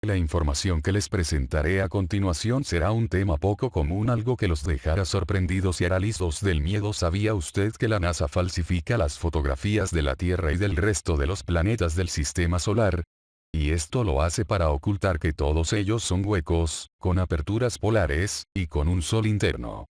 La información que les presentaré a continuación será un tema poco común, algo que los dejará sorprendidos y hará listos del miedo. ¿Sabía usted que la NASA falsifica las fotografías de la Tierra y del resto de los planetas del sistema solar? Y esto lo hace para ocultar que todos ellos son huecos, con aperturas polares, y con un sol interno.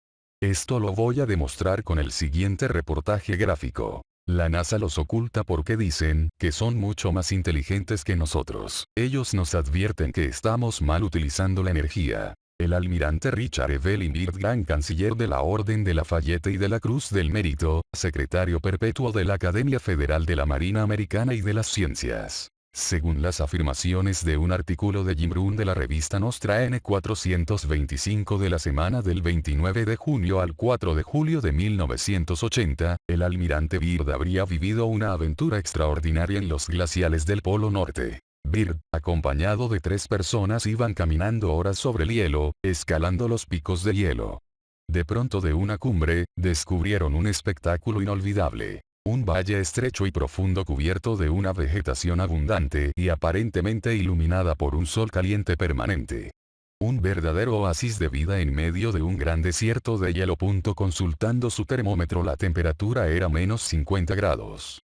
Esto lo voy a demostrar con el siguiente reportaje gráfico. La NASA los oculta porque dicen que son mucho más inteligentes que nosotros. Ellos nos advierten que estamos mal utilizando la energía. El almirante Richard Evelyn Byrd, gran canciller de la Orden de Lafayette y de la Cruz del Mérito, secretario perpetuo de la Academia Federal de la Marina Americana y de las Ciencias. Según las afirmaciones de un artículo de Jim Brown de la revista Nostra N425 de la semana del 29 de junio al 4 de julio de 1980, el almirante Byrd habría vivido una aventura extraordinaria en los glaciales del Polo Norte. Byrd, acompañado de 3 personas, iban caminando horas sobre el hielo, escalando los picos de hielo. De pronto, de una cumbre, descubrieron un espectáculo inolvidable. Un valle estrecho y profundo cubierto de una vegetación abundante y aparentemente iluminada por un sol caliente permanente. Un verdadero oasis de vida en medio de un gran desierto de hielo. Consultando su termómetro, la temperatura era menos 50 grados.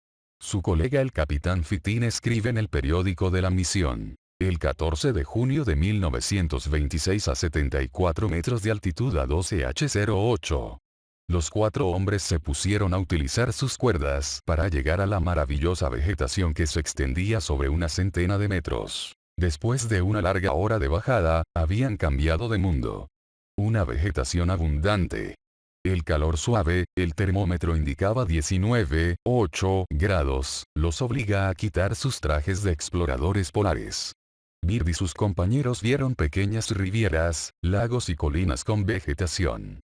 Su colega el capitán Fittin escribe en el periódico de la misión. El 14 de junio de 1926, a 74 metros de altitud a 12H08. Los 4 hombres se pusieron a utilizar sus cuerdas para llegar a la maravillosa vegetación que se extendía sobre una centena de metros. Después de una larga hora de bajada, habían cambiado de mundo. Una vegetación abundante. El calor suave, el termómetro indicaba 19,8 grados, los obliga a quitar sus trajes de exploradores polares. Byrd y sus compañeros vieron pequeñas rivieras, lagos y colinas con vegetación.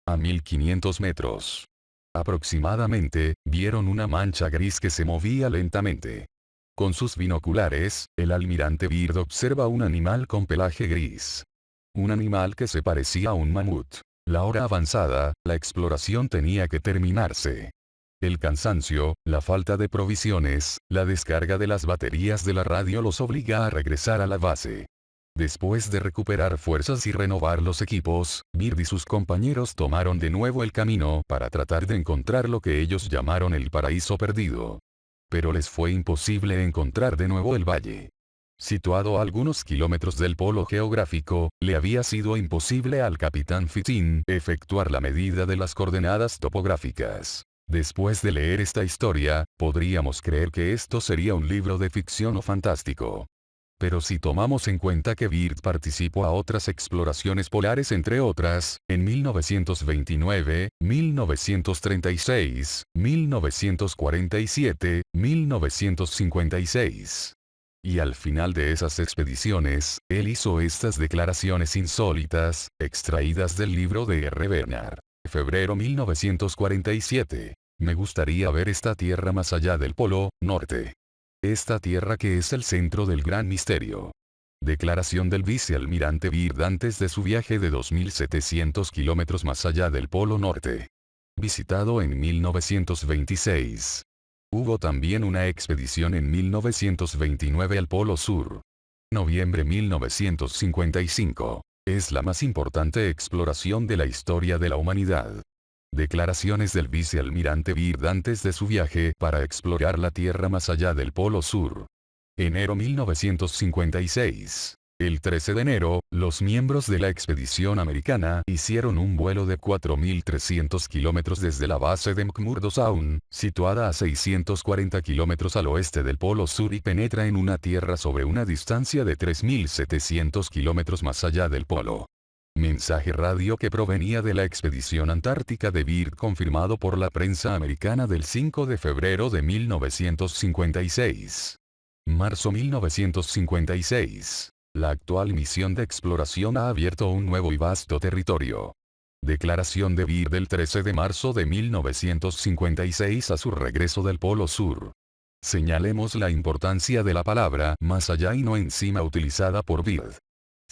A 1500 metros aproximadamente, vieron una mancha gris que se movía lentamente. Con sus binoculares, el almirante Byrd observa un animal con pelaje gris. Un animal que se parecía a un mamut. La hora avanzada, la exploración tenía que terminarse. El cansancio, la falta de provisiones, la descarga de las baterías de la radio los obliga a regresar a la base. Después de recuperar fuerzas y renovar los equipos, Byrd y sus compañeros tomaron de nuevo el camino para tratar de encontrar lo que ellos llamaron el paraíso perdido. Pero les fue imposible encontrar de nuevo el valle. Situado a algunos kilómetros del polo geográfico, le había sido imposible al capitán Fittin efectuar la medida de las coordenadas topográficas. Después de leer esta historia, podríamos creer que esto sería un libro de ficción o fantástico. Pero si tomamos en cuenta que Byrd participó a otras exploraciones polares, entre otras, en 1929, 1936, 1947, 1956. Y al final de esas expediciones, él hizo estas declaraciones insólitas, extraídas del libro de R. Bernard. Febrero 1947. Me gustaría ver esta tierra más allá del Polo Norte. Esta tierra que es el centro del gran misterio. Declaración del vicealmirante Byrd antes de su viaje de 2700 kilómetros más allá del Polo Norte. Visitado en 1926. Hubo también una expedición en 1929 al Polo Sur. Noviembre 1955. Es la más importante exploración de la historia de la humanidad. Declaraciones del vicealmirante Byrd antes de su viaje para explorar la Tierra más allá del Polo Sur. Enero 1956. El 13 de enero, los miembros de la expedición americana hicieron un vuelo de 4.300 kilómetros desde la base de McMurdo Sound, situada a 640 kilómetros al oeste del Polo Sur, y penetra en una tierra sobre una distancia de 3.700 kilómetros más allá del polo. Mensaje radio que provenía de la expedición antártica de Byrd confirmado por la prensa americana del 5 de febrero de 1956. Marzo 1956. La actual misión de exploración ha abierto un nuevo y vasto territorio. Declaración de Byrd del 13 de marzo de 1956 a su regreso del Polo Sur. Señalemos la importancia de la palabra más allá y no encima utilizada por Byrd.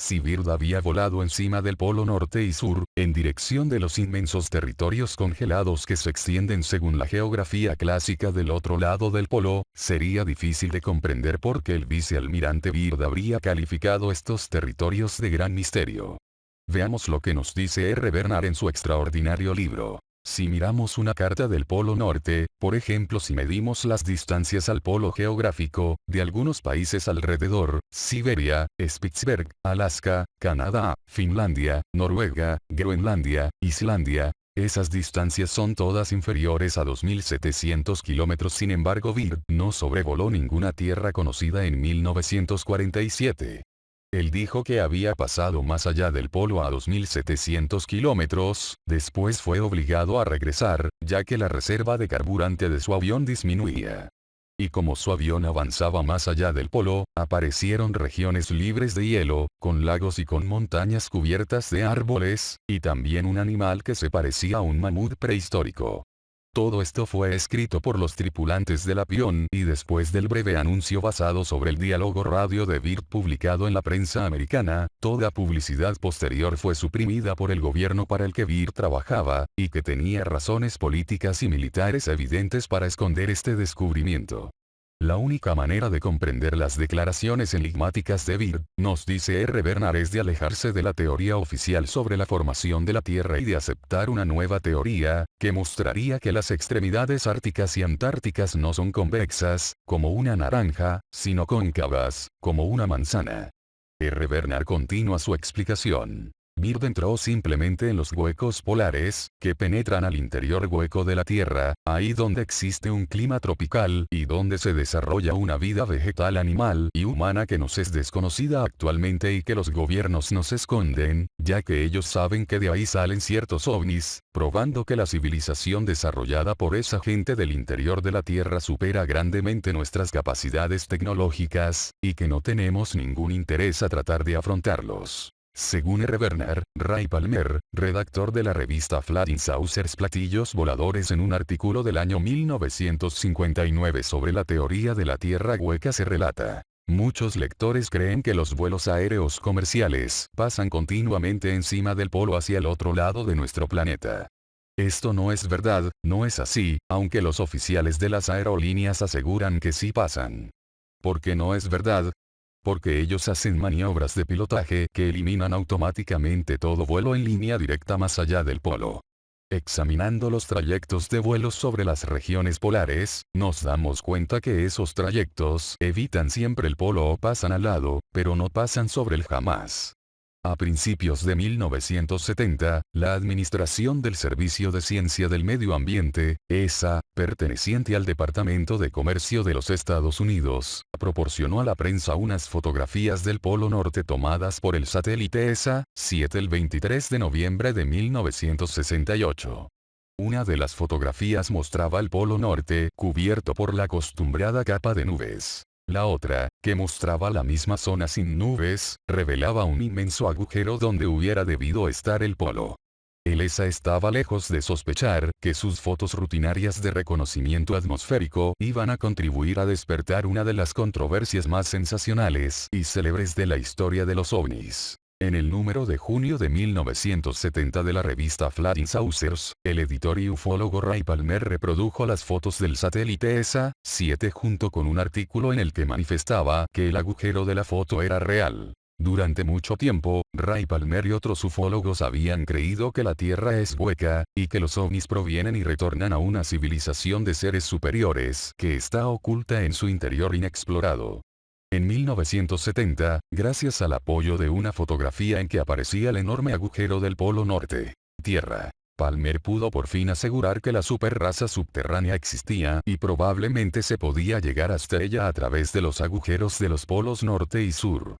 Si Byrd había volado encima del polo norte y sur, en dirección de los inmensos territorios congelados que se extienden según la geografía clásica del otro lado del polo, sería difícil de comprender por qué el vicealmirante Byrd habría calificado estos territorios de gran misterio. Veamos lo que nos dice R. Bernard en su extraordinario libro. Si miramos una carta del Polo Norte, por ejemplo si medimos las distancias al polo geográfico, de algunos países alrededor, Siberia, Spitsberg, Alaska, Canadá, Finlandia, Noruega, Groenlandia, Islandia, esas distancias son todas inferiores a 2.700 kilómetros. Sin embargo, Byrd no sobrevoló ninguna tierra conocida en 1947. Él dijo que había pasado más allá del polo a 2.700 kilómetros, después fue obligado a regresar, ya que la reserva de carburante de su avión disminuía. Y como su avión avanzaba más allá del polo, aparecieron regiones libres de hielo, con lagos y con montañas cubiertas de árboles, y también un animal que se parecía a un mamut prehistórico. Todo esto fue escrito por los tripulantes del avión y después del breve anuncio basado sobre el diálogo radio de Byrd publicado en la prensa americana, toda publicidad posterior fue suprimida por el gobierno para el que Byrd trabajaba, y que tenía razones políticas y militares evidentes para esconder este descubrimiento. La única manera de comprender las declaraciones enigmáticas de Byrd, nos dice R. Bernard, es de alejarse de la teoría oficial sobre la formación de la Tierra y de aceptar una nueva teoría, que mostraría que las extremidades árticas y antárticas no son convexas, como una naranja, sino cóncavas, como una manzana. R. Bernard continúa su explicación. Byrd entró simplemente en los huecos polares, que penetran al interior hueco de la Tierra, ahí donde existe un clima tropical y donde se desarrolla una vida vegetal, animal y humana que nos es desconocida actualmente y que los gobiernos nos esconden, ya que ellos saben que de ahí salen ciertos ovnis, probando que la civilización desarrollada por esa gente del interior de la Tierra supera grandemente nuestras capacidades tecnológicas, y que no tenemos ningún interés a tratar de afrontarlos. Según R. Bernard, Ray Palmer, redactor de la revista Flying Saucers Platillos Voladores, en un artículo del año 1959 sobre la teoría de la Tierra hueca se relata: muchos lectores creen que los vuelos aéreos comerciales pasan continuamente encima del polo hacia el otro lado de nuestro planeta. Esto no es verdad, no es así, aunque los oficiales de las aerolíneas aseguran que sí pasan. ¿Por qué no es verdad? Porque ellos hacen maniobras de pilotaje que eliminan automáticamente todo vuelo en línea directa más allá del polo. Examinando los trayectos de vuelos sobre las regiones polares, nos damos cuenta que esos trayectos evitan siempre el polo o pasan al lado, pero no pasan sobre él jamás. A principios de 1970, la Administración del Servicio de Ciencia del Medio Ambiente, ESA, perteneciente al Departamento de Comercio de los Estados Unidos, proporcionó a la prensa unas fotografías del Polo Norte tomadas por el satélite ESA-7 el 23 de noviembre de 1968. Una de las fotografías mostraba el Polo Norte cubierto por la acostumbrada capa de nubes. La otra, que mostraba la misma zona sin nubes, revelaba un inmenso agujero donde hubiera debido estar el polo. El ESA estaba lejos de sospechar que sus fotos rutinarias de reconocimiento atmosférico iban a contribuir a despertar una de las controversias más sensacionales y célebres de la historia de los ovnis. En el número de junio de 1970 de la revista Flying Saucers, el editor y ufólogo Ray Palmer reprodujo las fotos del satélite ESA-7 junto con un artículo en el que manifestaba que el agujero de la foto era real. Durante mucho tiempo, Ray Palmer y otros ufólogos habían creído que la Tierra es hueca, y que los ovnis provienen y retornan a una civilización de seres superiores que está oculta en su interior inexplorado. En 1970, gracias al apoyo de una fotografía en que aparecía el enorme agujero del Polo Norte, Tierra, Palmer pudo por fin asegurar que la superraza subterránea existía y probablemente se podía llegar hasta ella a través de los agujeros de los polos norte y sur.